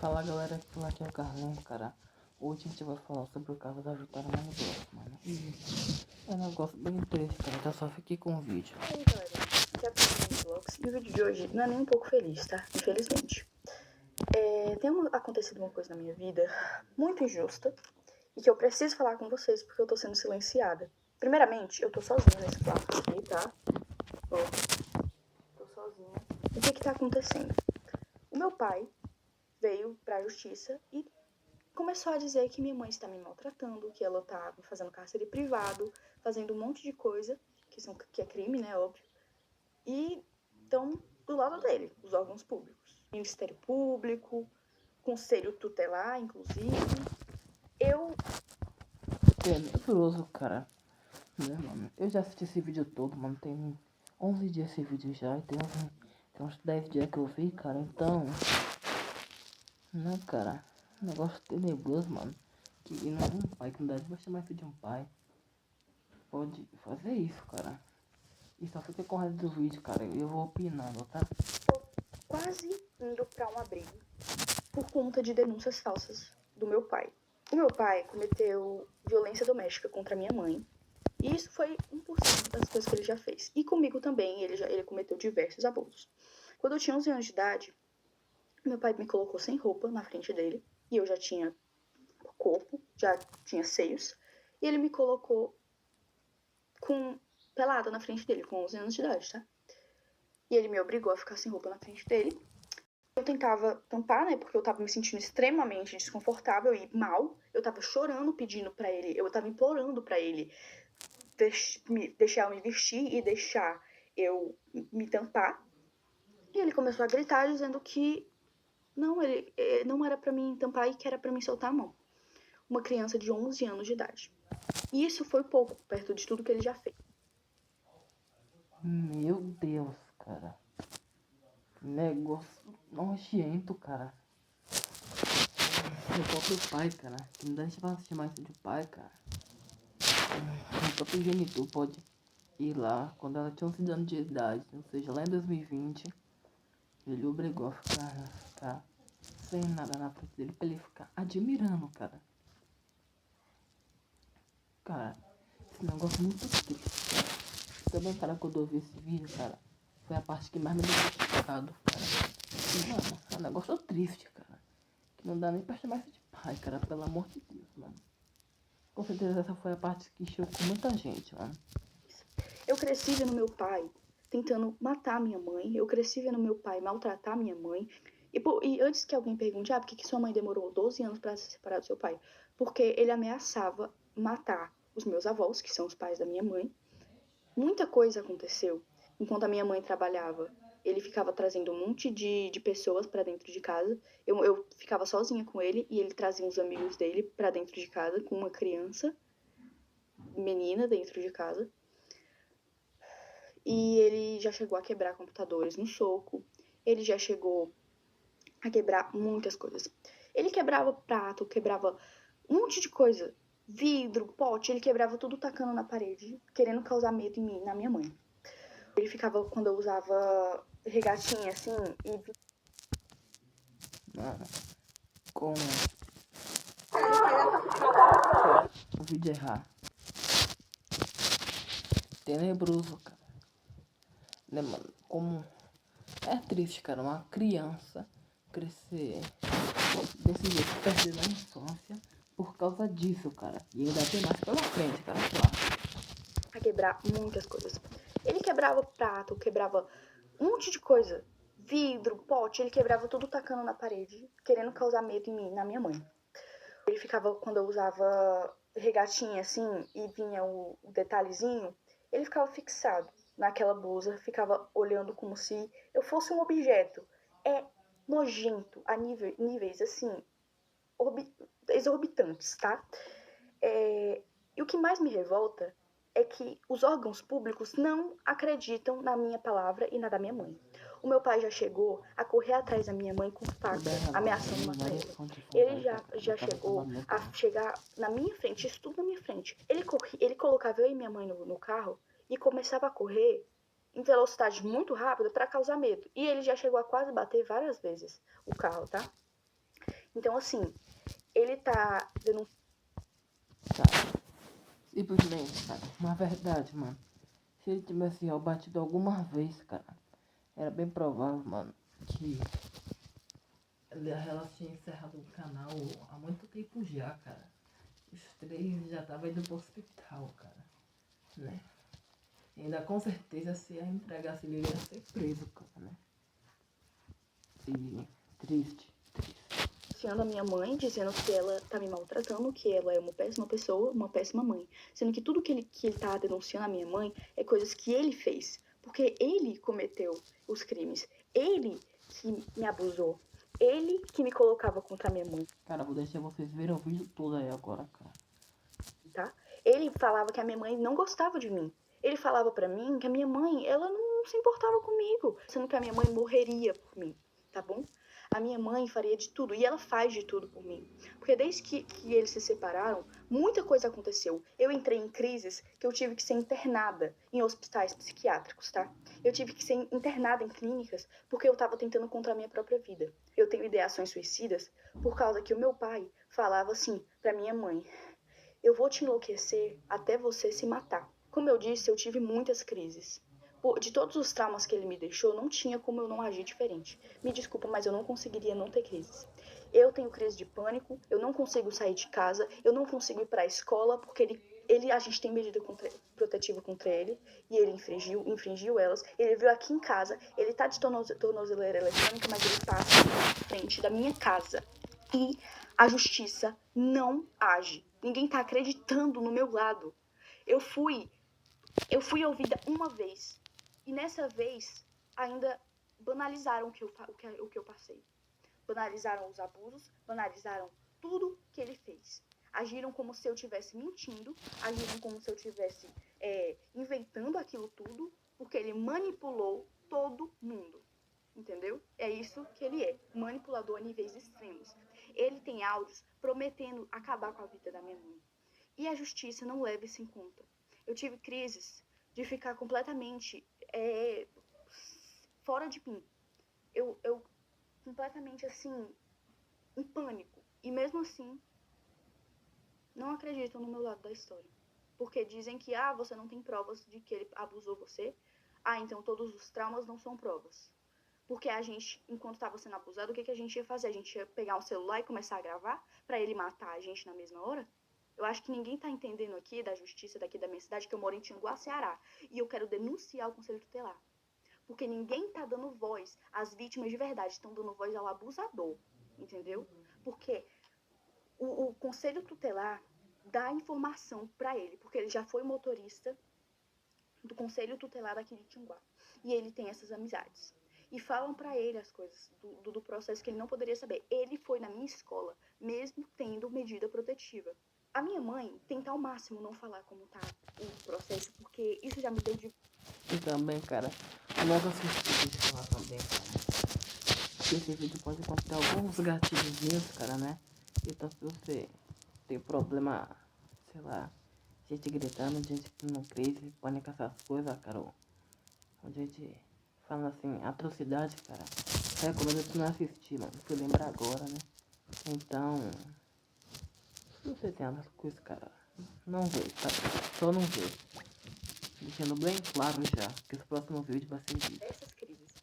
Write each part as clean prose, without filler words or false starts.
Fala galera, aqui é o Carlinhos, cara. Hoje a gente vai falar sobre o caso da Vitória Manibroso, mano. E é um negócio bem triste, cara. Então só fiquei com o vídeo. E aí galera, aqui é a Carlinhos Vlogs e o vídeo de hoje não é nem um pouco feliz, tá? Infelizmente. Tem acontecido uma coisa na minha vida muito injusta e que eu preciso falar com vocês porque eu tô sendo silenciada. Primeiramente, eu tô sozinha nesse quarto aqui, tá? Ó, tô sozinha. O que tá acontecendo? O meu pai veio pra justiça e começou a dizer que minha mãe está me maltratando, que ela tá me fazendo cárcere privado, fazendo um monte de coisa, que é crime, né, óbvio. E estão do lado dele, os órgãos públicos. Ministério Público, Conselho Tutelar, inclusive. É nervoso, cara. Né, mano? Eu já assisti esse vídeo todo, mano. Tem 11 dias esse vídeo já. E tem uns 10 dias que eu vi, cara. Então, né, cara? Um negócio tenebroso, mano. Que não é um pai que não deve chamar isso de um pai. Pode fazer isso, cara. E só fica com raiva do vídeo, cara. Eu vou opinando, tá? Tô quase indo pra um abrigo por conta de denúncias falsas do meu pai. O meu pai cometeu violência doméstica contra minha mãe. E isso foi 1% das coisas que ele já fez. E comigo também, ele cometeu diversos abusos. Quando eu tinha 11 anos de idade, meu pai me colocou sem roupa na frente dele. E eu já tinha corpo, já tinha seios. E ele me colocou pelada na frente dele, com 11 anos de idade, tá? E ele me obrigou a ficar sem roupa na frente dele. Eu tentava tampar, né, porque eu tava me sentindo extremamente desconfortável e mal. Eu tava chorando, pedindo pra ele, eu tava implorando pra ele deixar eu me vestir e deixar eu me tampar. E ele começou a gritar, dizendo que ele não era pra mim tampar e que era pra mim soltar a mão. Uma criança de 11 anos de idade. E isso foi pouco, perto de tudo que ele já fez. Meu Deus, cara. Negócio nojento, cara. Meu próprio pai, cara. Que não deixa pra chamar isso de pai, cara. Meu próprio genitor pode ir lá quando ela tinha 11 anos de idade. Ou seja, lá em 2020. Ele obrigou a ficar sem nada na frente dele pra ele ficar admirando, cara. Cara, esse negócio é muito triste. Também, cara, quando eu vi esse vídeo, cara, foi a parte que mais me deixou chocado, cara. E, mano, é um negócio triste, cara. Que não dá nem pra chamar isso de pai, cara, pelo amor de Deus, mano. Com certeza essa foi a parte que chocou muita gente, mano. Eu cresci vendo meu pai tentando matar minha mãe. Eu cresci vendo meu pai maltratar minha mãe. E antes que alguém pergunte, por que sua mãe demorou 12 anos para se separar do seu pai? Porque ele ameaçava matar os meus avós, que são os pais da minha mãe. Muita coisa aconteceu enquanto a minha mãe trabalhava. Ele ficava trazendo um monte de pessoas para dentro de casa. Eu ficava sozinha com ele e ele trazia uns amigos dele para dentro de casa com uma criança, menina dentro de casa. E ele já chegou a quebrar computadores no soco. Ele já chegou a quebrar muitas coisas. Ele quebrava prato, quebrava um monte de coisa. Vidro, pote, ele quebrava tudo tacando na parede, querendo causar medo em mim, na minha mãe. Ele ficava, quando eu usava regatinha assim, e... Mano, com... o vídeo errar. Tenebroso, cara. Né, mano? Como é triste, cara, uma criança crescer desse jeito, perder na infância por causa disso, cara. E ainda tem mais pela frente, cara, claro. A quebrar muitas coisas. Ele quebrava prato, quebrava um monte de coisa. Vidro, pote, ele quebrava tudo tacando na parede, querendo causar medo em mim, na minha mãe. Ele ficava, quando eu usava regatinha assim, e vinha o detalhezinho, ele ficava fixado naquela blusa, ficava olhando como se eu fosse um objeto. É nojento a níveis assim, exorbitantes, tá? E o que mais me revolta é que os órgãos públicos não acreditam na minha palavra e na da minha mãe. O meu pai já chegou a correr atrás da minha mãe com faca, ameaçando matar ela. Ele já chegou a chegar na minha frente, isso tudo na minha frente. Ele colocava eu e minha mãe no carro e começava a correr em velocidade muito rápida para causar medo. E ele já chegou a quase bater várias vezes o carro, tá? Então, assim, ele tá denunciando. Cara, simplesmente, cara, uma verdade, mano. Se ele tivesse batido alguma vez, cara, era bem provável, mano, que ela tinha encerrado o canal há muito tempo já, cara. Os três já estavam indo pro hospital, cara, né? E ainda com certeza se a entregasse ele ia ser preso, cara, né? E triste, triste. Denunciando a minha mãe, dizendo que ela tá me maltratando, que ela é uma péssima pessoa, uma péssima mãe. Sendo que tudo que ele tá denunciando a minha mãe é coisas que ele fez. Porque ele cometeu os crimes. Ele que me abusou. Ele que me colocava contra a minha mãe. Cara, vou deixar vocês verem o vídeo todo aí agora, cara. Tá? Ele falava que a minha mãe não gostava de mim. Ele falava pra mim que a minha mãe, ela não se importava comigo. Sendo que a minha mãe morreria por mim, tá bom? A minha mãe faria de tudo, e ela faz de tudo por mim. Porque desde que eles se separaram, muita coisa aconteceu. Eu entrei em crises que eu tive que ser internada em hospitais psiquiátricos, tá? Eu tive que ser internada em clínicas porque eu tava tentando contra a minha própria vida. Eu tenho ideações suicidas por causa que o meu pai falava assim pra minha mãe: eu vou te enlouquecer até você se matar. Como eu disse, eu tive muitas crises. De todos os traumas que ele me deixou, não tinha como eu não agir diferente. Me desculpa, mas eu não conseguiria não ter crises. Eu tenho crise de pânico, eu não consigo sair de casa, eu não consigo ir para a escola, porque a gente tem medida protetiva contra ele, e ele infringiu elas. Ele veio aqui em casa, ele tá de tornozeleira eletrônica, mas ele passa na frente da minha casa. E a justiça não age. Ninguém tá acreditando no meu lado. Eu fui ouvida uma vez. E nessa vez, ainda banalizaram o que eu passei. Banalizaram os abusos, banalizaram tudo que ele fez. Agiram como se eu estivesse mentindo, agiram como se eu estivesse inventando aquilo tudo, porque ele manipulou todo mundo. Entendeu? É isso que ele é, manipulador a níveis extremos. Ele tem áudios prometendo acabar com a vida da minha mãe. E a justiça não leva isso em conta. Eu tive crises de ficar completamente fora de mim. Eu completamente assim, em pânico. E mesmo assim, não acreditam no meu lado da história. Porque dizem que, você não tem provas de que ele abusou você. Então todos os traumas não são provas. Porque a gente, enquanto estava sendo abusado, o que a gente ia fazer? A gente ia pegar um celular e começar a gravar para ele matar a gente na mesma hora? Eu acho que ninguém tá entendendo aqui da justiça daqui da minha cidade, que eu moro em Tianguá, Ceará. E eu quero denunciar o Conselho Tutelar. Porque ninguém tá dando voz às vítimas de verdade, estão dando voz ao abusador. Entendeu? Porque o Conselho Tutelar dá informação para ele, porque ele já foi motorista do Conselho Tutelar aqui de Tianguá. E ele tem essas amizades. E falam para ele as coisas do processo que ele não poderia saber. Ele foi na minha escola, mesmo tendo medida protetiva. A minha mãe tenta ao máximo não falar como tá o processo, porque isso já me deu de... E também, cara, não assisti de falar também, cara. Esse vídeo pode conter alguns gatilhos, cara, né? Então se você tem problema, sei lá, gente gritando, gente não crise, pânico, essas coisas, cara, onde a gente fala assim, atrocidade, cara, recomendo você não assistir, mano, se lembra agora, né? Então, se você tem essas coisas, cara, não vê, tá? Só não vê. Deixando bem claro já, que esse próximo vídeo vai ser vídeo. Essas crises.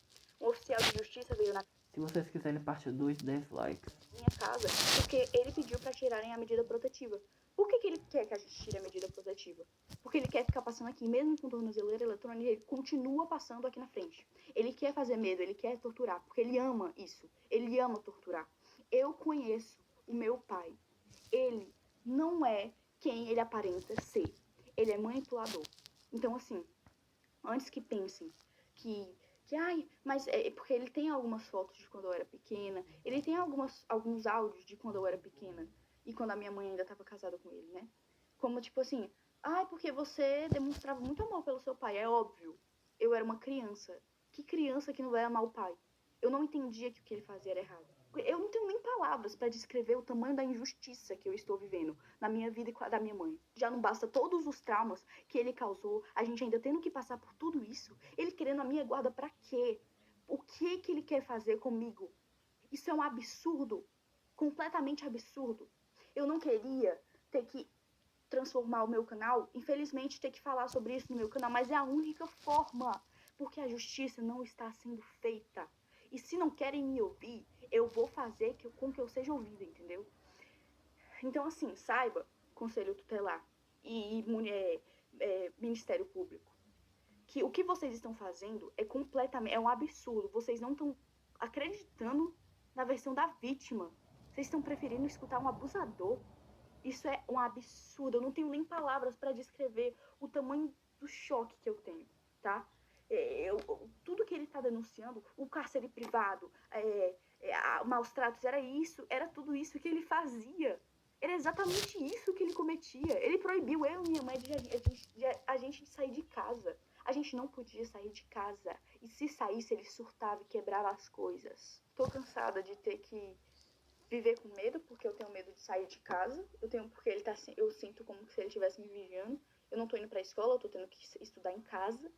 Um oficial de justiça veio na Se vocês quiserem parte 2, 10 likes. minha casa, porque ele pediu para tirarem a medida protetiva. Por que ele quer que a gente tire a medida protetiva? Porque ele quer ficar passando aqui, mesmo com tornozeleira eletrônica, ele continua passando aqui na frente. Ele quer fazer medo, ele quer torturar, porque ele ama isso. Ele ama torturar. Eu conheço o meu pai. Ele não é quem ele aparenta ser. Ele é manipulador. Então, assim, antes que pensem mas é porque ele tem algumas fotos de quando eu era pequena, ele tem alguns áudios de quando eu era pequena e quando a minha mãe ainda estava casada com ele, né? Como tipo assim, porque você demonstrava muito amor pelo seu pai, é óbvio. Eu era uma criança. Que criança que não vai amar o pai? Eu não entendia que o que ele fazia era errado. Eu não tenho nem palavras para descrever o tamanho da injustiça que eu estou vivendo na minha vida e com a da minha mãe. Já não basta todos os traumas que ele causou, a gente ainda tendo que passar por tudo isso, ele querendo a minha guarda para quê? O que ele quer fazer comigo? Isso é um absurdo. completamente absurdo. Eu não queria ter que transformar o meu canal, infelizmente ter que falar sobre isso no meu canal, mas é a única forma, porque a justiça não está sendo feita. E se não querem me ouvir, eu vou fazer com que eu seja ouvida, entendeu? Então, assim, saiba, Conselho Tutelar e Ministério Público, que o que vocês estão fazendo é um absurdo. Vocês não estão acreditando na versão da vítima. Vocês estão preferindo escutar um abusador. Isso é um absurdo. Eu não tenho nem palavras para descrever o tamanho do choque que eu tenho, tá? Tudo que ele está denunciando, o cárcere privado, maus tratos, era tudo isso que ele fazia. Era exatamente isso que ele cometia. Ele proibiu eu e minha mãe de a gente sair de casa. A gente não podia sair de casa. E se saísse, ele surtava e quebrava as coisas. Tô cansada de ter que viver com medo, porque eu tenho medo de sair de casa. Eu sinto como se ele estivesse me vigiando. Eu não tô indo pra escola, eu tô tendo que estudar em casa,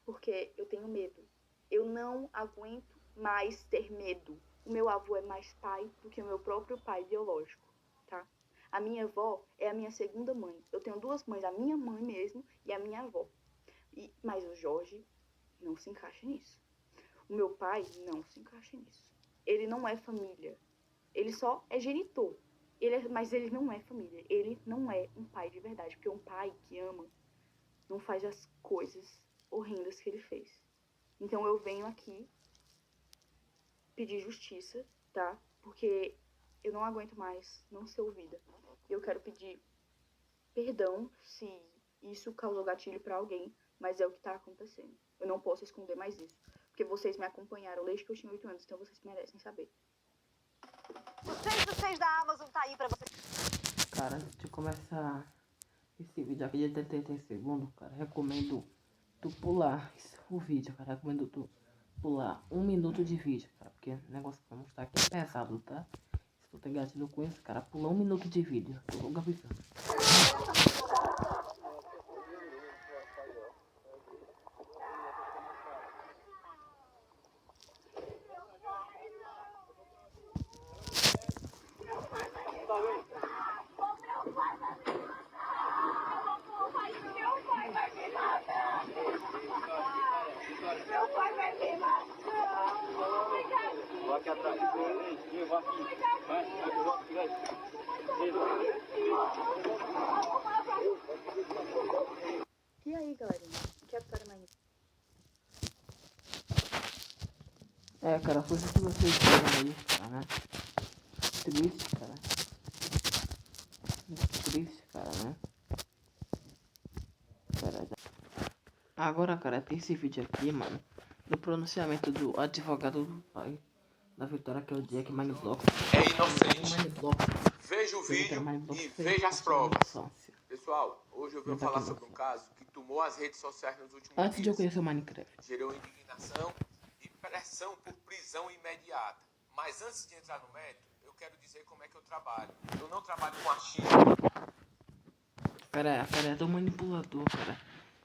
porque eu tenho medo. Eu não aguento mais ter medo. O meu avô é mais pai do que o meu próprio pai biológico, tá? A minha avó é a minha segunda mãe. Eu tenho duas mães, a minha mãe mesmo e a minha avó. Mas o Jorge não se encaixa nisso. O meu pai não se encaixa nisso. Ele não é família. Ele só é genitor. Mas ele não é família. Ele não é um pai de verdade. Porque um pai que ama não faz as coisas horrendas que ele fez. Então eu venho aqui pedir justiça, tá? Porque eu não aguento mais não ser ouvida. Eu quero pedir perdão se isso causou gatilho pra alguém, mas é o que tá acontecendo. Eu não posso esconder mais isso. Porque vocês me acompanharam desde que eu tinha 8 anos, então vocês merecem saber. O 6 do 6 da Amazon tá aí pra você. Cara, antes de começar esse vídeo aqui de 33 segundos, cara, recomendo tu pular o vídeo, cara. Recomendo tu pular 1 minuto de vídeo, cara. Porque o negócio que eu vou mostrar aqui é pesado, tá? Se tu tem gatilho com isso, cara, pula 1 minuto de vídeo. Tô logo avisando. E aí, galerinha? Que é a Vitória mais... É, cara, foi isso que vocês viram aí, cara, né? Triste, cara. Muito triste, cara, né? Pera, agora, cara, tem esse vídeo aqui, mano, do pronunciamento do advogado do pai da Vitória, que é o Jack Mineblock. É inocente. Veja o vídeo e veja as provas. Pessoal, hoje eu vou falar sobre um caso que tomou as redes sociais nos últimos Antes dias. de eu conhecer o Minecraft. Gerou indignação e pressão por prisão imediata. Mas antes de entrar no mérito, eu quero dizer como é que eu trabalho. Eu não trabalho com achismo. Cara, é do manipulador, cara.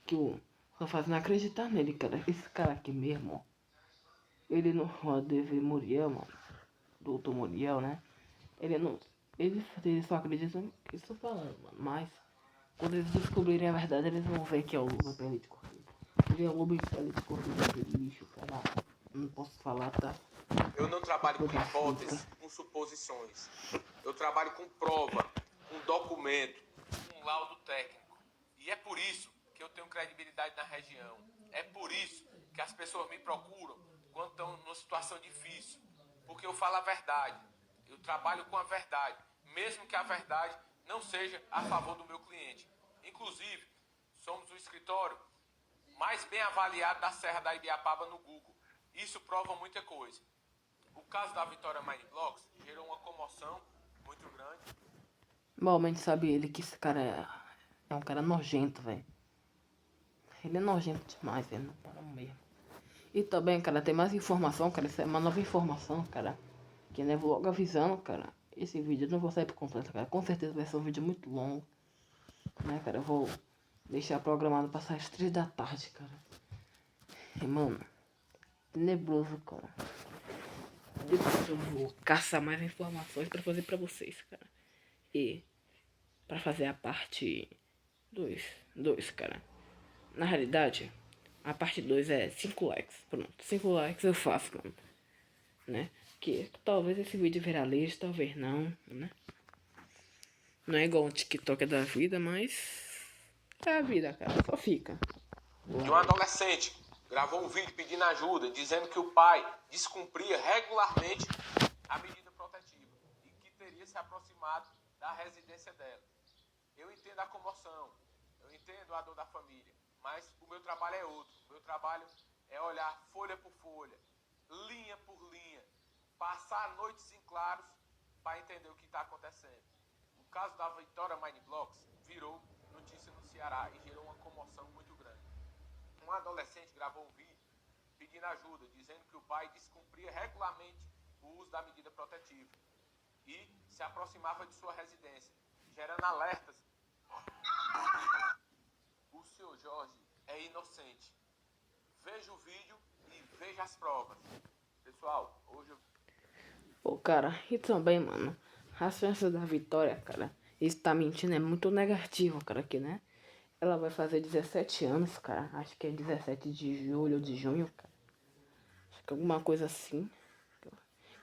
Que o só fazendo acreditar nele, cara. Esse cara aqui mesmo, ó. Ele não ó, deve Muriel, mano. Doutor Muriel, né? Ele não. Ele só acredita no que estou falando, mano. Mas quando eles descobrirem a verdade, eles vão ver que é o Luba pele de corrida. Ele é o Luba pele de corrida de lixo, cara. Não posso falar, tá? Eu não trabalho com hipóteses, com suposições. Eu trabalho com prova, com documento, com laudo técnico. E é por isso que eu tenho credibilidade na região. É por isso que as pessoas me procuram quando estão numa situação difícil. Porque eu falo a verdade. Eu trabalho com a verdade, mesmo que a verdade não seja a favor do meu cliente. Inclusive, somos o escritório mais bem avaliado da Serra da Ibiapaba no Google. Isso prova muita coisa. O caso da Vitória Mineblocks gerou uma comoção muito grande. Bom, a gente sabe ele que esse cara é um cara nojento, velho. Ele é nojento demais, velho. Não para mesmo. E também, cara, tem mais informação, cara. Isso é uma nova informação, cara. Que eu vou logo avisando, cara. Esse vídeo eu não vou sair por completo, cara. Com certeza vai ser um vídeo muito longo. Né, cara? Eu vou deixar programado pra sair às 3 da tarde, cara. E, mano, tenebroso, cara. depois eu vou caçar mais informações pra fazer pra vocês, cara. E pra fazer a parte 2, cara. Na realidade, a parte 2 é 5 likes. Pronto, 5 likes eu faço, mano. Né? Que talvez esse vídeo viralize, talvez não, né? Não é igual um TikTok da vida, mas é a vida, cara. Só fica. De um adolescente gravou um vídeo pedindo ajuda, dizendo que o pai descumpria regularmente a medida protetiva e que teria se aproximado da residência dela. Eu entendo a comoção, eu entendo a dor da família, mas o meu trabalho é outro. O meu trabalho é olhar folha por folha, linha por linha, passar noites em claros para entender o que está acontecendo. O caso da Vitória Mineblocks virou notícia no Ceará e gerou uma comoção muito grande. Um adolescente gravou um vídeo pedindo ajuda, dizendo que o pai descumpria regularmente o uso da medida protetiva e se aproximava de sua residência, gerando alertas. O seu Jorge é inocente. Veja o vídeo e veja as provas. Pessoal, hoje eu... Pô, cara, e também, mano, as chances da Vitória, cara, isso tá mentindo, é muito negativo, cara, aqui, né? Ela vai fazer 17 anos, cara. Acho que é 17 de julho ou de junho, cara. Acho que alguma coisa assim.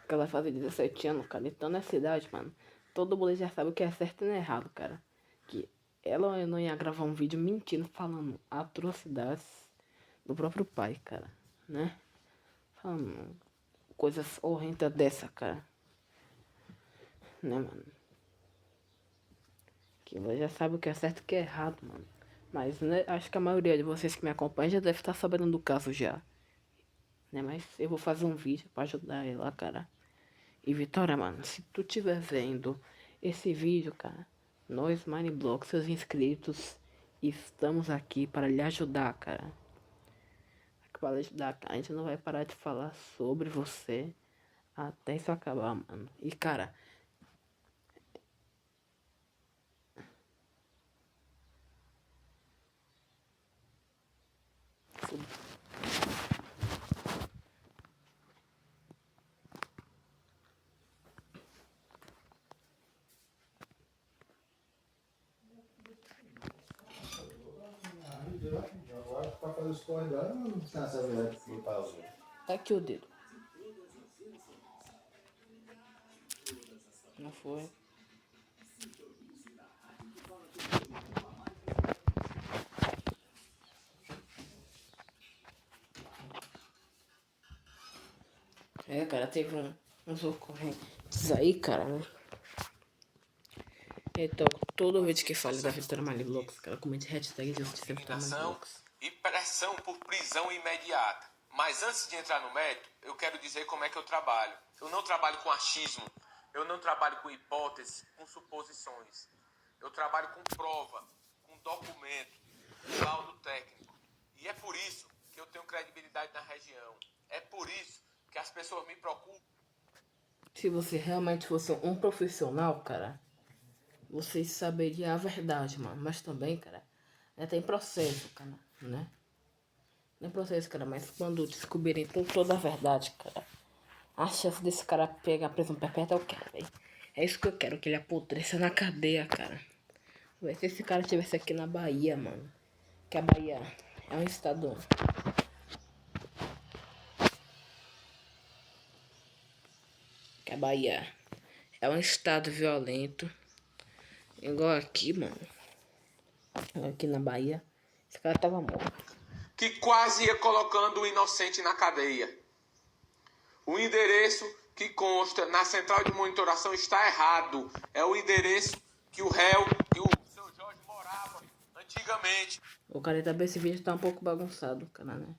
Que ela vai fazer 17 anos, cara. Então nessa idade, mano, todo mundo já sabe o que é certo e não é errado, cara. Que ela não ia gravar um vídeo mentindo, falando atrocidades do próprio pai, cara, né? Falando coisas horrendas dessa, cara. Né, mano? Que ela já sabe o que é certo e o que é errado, mano. Mas, né, acho que a maioria de vocês que me acompanham já deve estar sabendo do caso já. Né, mas eu vou fazer um vídeo pra ajudar ela, cara. E Vitória, mano, se tu tiver vendo esse vídeo, cara, nós, Mineblock, seus inscritos, estamos aqui para lhe ajudar, cara. Aqui para lhe ajudar, cara. A gente não vai parar de falar sobre você até isso acabar, mano. E, cara... Agora, pra fazer os corres dela, não tem essa habilidade de botar os... Tá aqui o dedo. Não foi. É, cara, teve uns ocorrentes aí, cara, né? Então, todo vídeo que fala da Vitória Mineblocks, cara, comente hashtag Justiça Vitória Mineblocks. E pressão por prisão imediata. Mas antes de entrar no mérito, eu quero dizer como é que eu trabalho. Eu não trabalho com achismo, eu não trabalho com hipóteses, com suposições. Eu trabalho com prova, com documento, com laudo técnico. E é por isso que eu tenho credibilidade na região. É por isso que as pessoas me procuram. Se você realmente fosse um profissional, cara, você saberia a verdade, mano. Mas também, cara, tem processo, cara, né? Tem processo, cara, mas quando descobrirem toda a verdade, cara, a chance desse cara pegar prisão perpétua eu quero, velho. É isso que eu quero, que ele apodreça na cadeia, cara. Véi, se esse cara estivesse aqui na Bahia, mano, que a Bahia é um estado... Que a Bahia é um estado violento. Igual aqui, mano. Aqui na Bahia. Esse cara tava morto. Que quase ia colocando o inocente na cadeia. O endereço que consta na central de monitoração está errado. É o endereço que o réu, que o seu Jorge morava antigamente. O cara também, esse vídeo tá um pouco bagunçado, cara, né?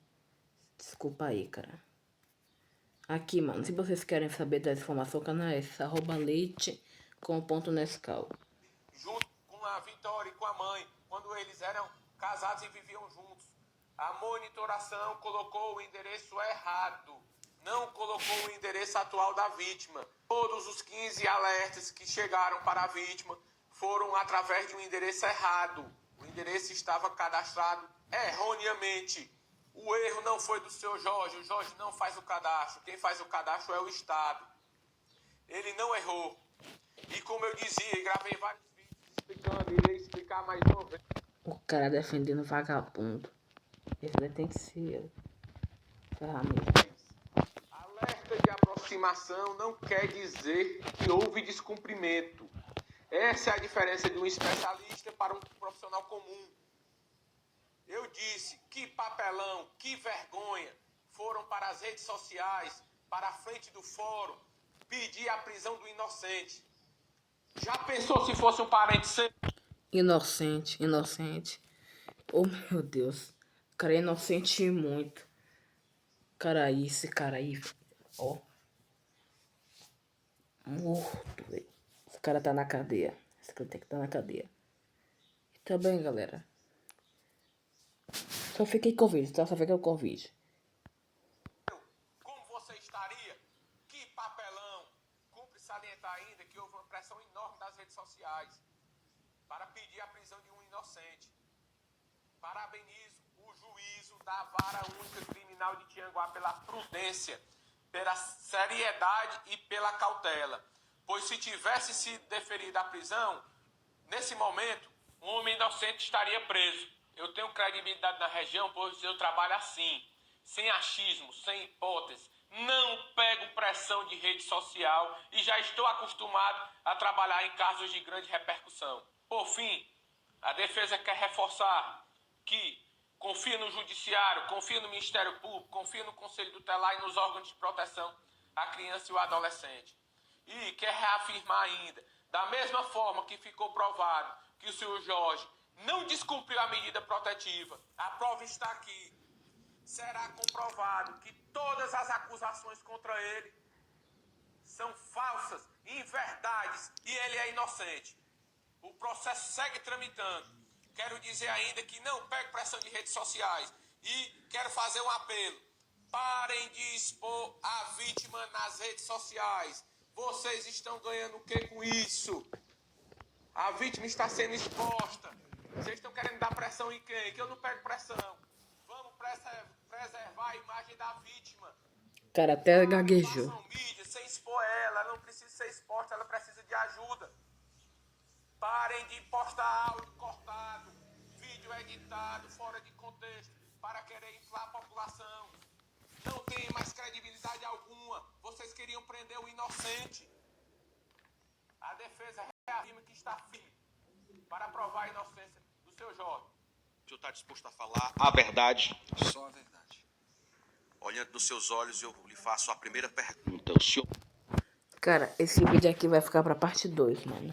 Desculpa aí, cara. Aqui, mano, se vocês querem saber das informações, o canal é esse, @leite.nescau. Junto com a Vitória e com a mãe, quando eles eram casados e viviam juntos. A monitoração colocou o endereço errado. Não colocou o endereço atual da vítima. Todos os 15 alertas que chegaram para a vítima foram através de um endereço errado. O endereço estava cadastrado erroneamente. O erro não foi do seu Jorge. O Jorge não faz o cadastro. Quem faz o cadastro é o Estado. Ele não errou. E como eu dizia, e gravei vários vídeos explicando, irei explicar mais uma vez. O cara defendendo vagabundo. Esse daí tem que ser ferramenta. Alerta de aproximação não quer dizer que houve descumprimento. Essa é a diferença de um especialista para um profissional comum. Eu disse, que papelão, que vergonha. Foram para as redes sociais, para a frente do fórum, pedir a prisão do inocente. Já pensou se fosse um parente seu? Inocente. Oh, meu Deus. O cara é inocente muito. Esse cara aí, ó. Morto, velho. Esse cara tá na cadeia. Esse cara tem que estar na cadeia. E tá bem, galera. Só fiquei com o vídeo, tá? Só fiquei com o vídeo. Como você estaria? Que papelão! Cumpre salientar ainda que houve uma pressão enorme das redes sociais para pedir a prisão de um inocente. Parabenizo o juízo da Vara Única Criminal de Tianguá pela prudência, pela seriedade e pela cautela. Pois se tivesse sido deferida a prisão, nesse momento, um homem inocente estaria preso. Eu tenho credibilidade na região, pois eu trabalho assim, sem achismo, sem hipótese. Não pego pressão de rede social e já estou acostumado a trabalhar em casos de grande repercussão. Por fim, a defesa quer reforçar que confia no Judiciário, confia no Ministério Público, confia no Conselho Tutelar e nos órgãos de proteção à criança e ao adolescente. E quer reafirmar ainda, da mesma forma que ficou provado que o senhor Jorge não descumpriu a medida protetiva, a prova está aqui. Será comprovado que todas as acusações contra ele são falsas, inverdades, e ele é inocente. O processo segue tramitando. Quero dizer ainda que não pego pressão de redes sociais e quero fazer um apelo. Parem de expor a vítima nas redes sociais. Vocês estão ganhando o que com isso? A vítima está sendo exposta. Vocês estão querendo dar pressão em quem? Que eu não pego pressão. Vamos preservar a imagem da vítima. O cara até gaguejou. Façam mídia sem expor ela. Ela não precisa ser exposta, ela precisa de ajuda. Parem de postar áudio cortado, vídeo editado, fora de contexto, para querer inflar a população. Não tem mais credibilidade alguma. Vocês queriam prender o inocente. A defesa reafirma que está firme para provar a inocência do seu Jorge. O senhor está disposto a falar a verdade? Só a verdade. Olhando nos seus olhos, eu lhe faço a primeira pergunta. O senhor... Cara, esse vídeo aqui vai ficar pra parte 2, mano.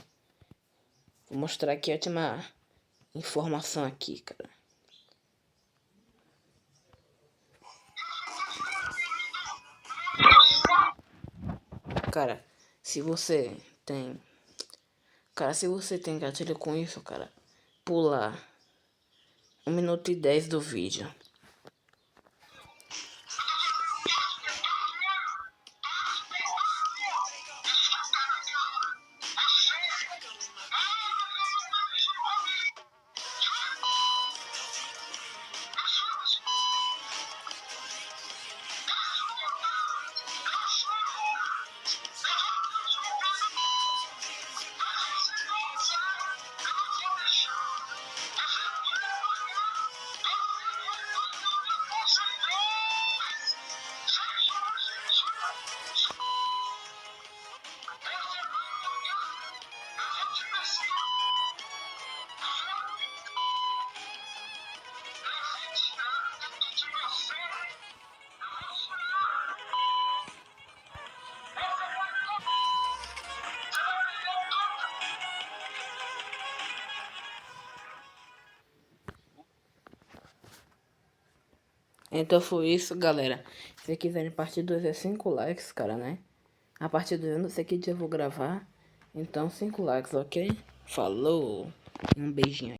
Vou mostrar aqui a última informação aqui, cara. Cara, se você tem... Cara, se você tem gatilho com isso, cara, pula 1 minuto e 10 do vídeo. Então foi isso, galera. Se quiserem parte 2 é 5 likes, cara, né? A parte 2 eu não sei que dia eu vou gravar. Então 5 likes, ok? Falou! Um beijinho aí.